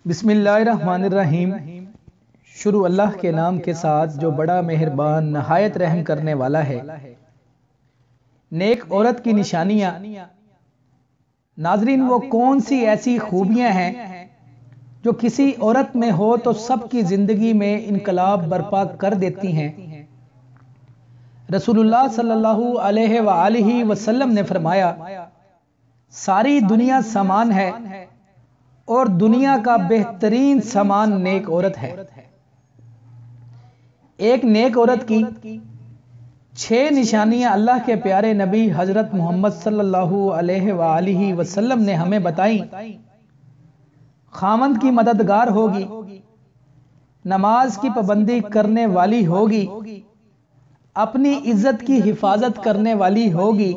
بسم اللہ الرحمن الرحیم۔ شروع اللہ کے نام کے ساتھ جو بڑا مہربان نہایت رحم کرنے والا ہے۔ نیک عورت کی نشانیاں۔ ناظرین، وہ کون سی ایسی خوبیاں ہیں جو کسی عورت میں ہو تو سب کی زندگی میں انقلاب برپا کر دیتی ہیں؟ رسول اللہ صلی اللہ علیہ وآلہ وسلم نے فرمایا، ساری دنیا سامان ہے اور دنیا کا بہترین سامان نیک عورت ہے۔ ایک نیک عورت کی 6 نشانیاں اللہ کے پیارے نبی حضرت محمد صلی اللہ علیہ وآلہ وسلم نے ہمیں بتائیں۔ خاوند کی مددگار ہوگی، نماز کی پابندی کرنے والی ہوگی، اپنی عزت کی حفاظت کرنے والی ہوگی،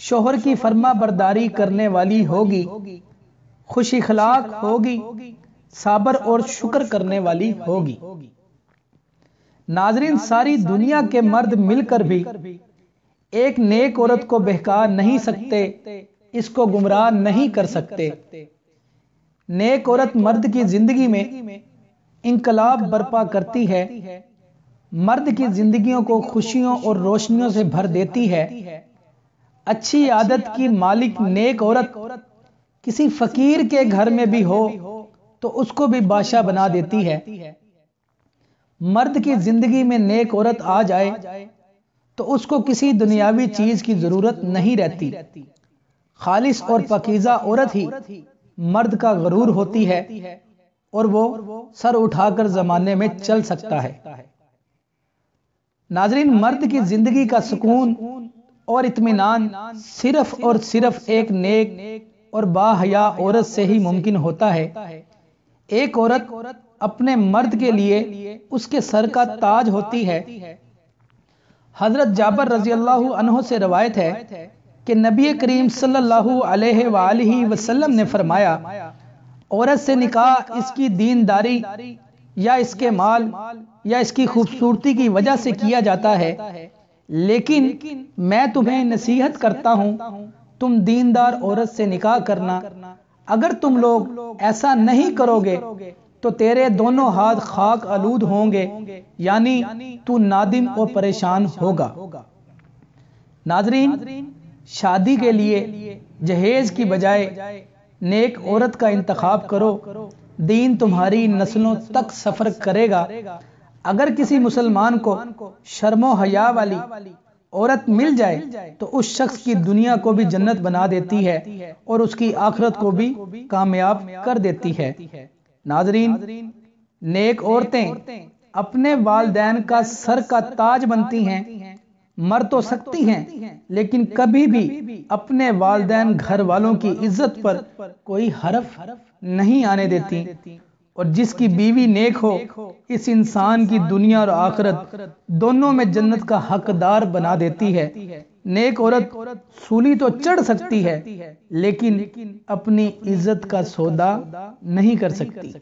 شوہر کی فرما برداری کرنے والی ہوگی، خوش اخلاق ہوگی، صبر اور شکر کرنے والی ہوگی۔ ناظرین، ساری دنیا کے مرد مل کر بھی ایک نیک عورت کو بہکا نہیں سکتے، اس کو گمراہ نہیں کر سکتے۔ نیک عورت مرد کی زندگی میں انقلاب برپا کرتی ہے، مرد کی زندگیوں کو خوشیوں اور روشنیوں سے بھر دیتی ہے۔ اچھی عادت کی مالک نیک عورت کسی فقیر کے گھر میں بھی ہو تو اس کو بھی بادشاہ بنا دیتی ہے۔ مرد کی زندگی میں نیک عورت آ جائے تو اس کو کسی دنیاوی چیز کی ضرورت نہیں رہتی۔ خالص اور پاکیزہ عورت ہی مرد کا غرور ہوتی ہے اور وہ سر اٹھا کر زمانے میں چل سکتا ہے۔ ناظرین، مرد کی زندگی کا سکون اور اطمینان صرف اور صرف ایک نیک اور باحیا عورت سے ہی ممکن ہوتا ہے۔ ایک عورت اپنے مرد کے لیے اس کے سر کا تاج ہوتی ہے۔ حضرت جابر رضی اللہ عنہ سے روایت ہے کہ نبی کریم صلی اللہ علیہ وآلہ وسلم نے فرمایا، عورت سے نکاح اس کی دینداری یا اس کے مال یا اس کی خوبصورتی کی وجہ سے کیا جاتا ہے، لیکن میں تمہیں نصیحت کرتا ہوں تم دیندار عورت سے نکاح کرنا۔ اگر تم لوگ ایسا نہیں کرو گے تو تیرے دونوں ہاتھ خاک آلود ہوں گے، یعنی تو نادم و پریشان ہوگا۔ ناظرین، شادی کے لیے جہیز کی بجائے نیک عورت کا انتخاب کرو، دین تمہاری نسلوں تک سفر کرے گا۔ اگر کسی مسلمان کو شرم و حیا والی عورت مل جائے تو اس شخص کی دنیا کو بھی جنت بنا دیتی ہے اور اس کی آخرت کو بھی کامیاب کر دیتی ہے۔ ناظرین، نیک عورتیں اپنے والدین کا سر کا تاج بنتی ہیں۔ مر تو سکتی ہیں لیکن کبھی بھی اپنے والدین گھر والوں کی عزت پر کوئی حرف نہیں آنے دیتی، اور جس کی بیوی نیک ہو اس انسان کی دنیا اور آخرت دونوں میں جنت کا حقدار بنا دیتی ہے۔ نیک عورت سولی تو چڑھ سکتی ہے لیکن اپنی عزت کا سودا نہیں کر سکتی۔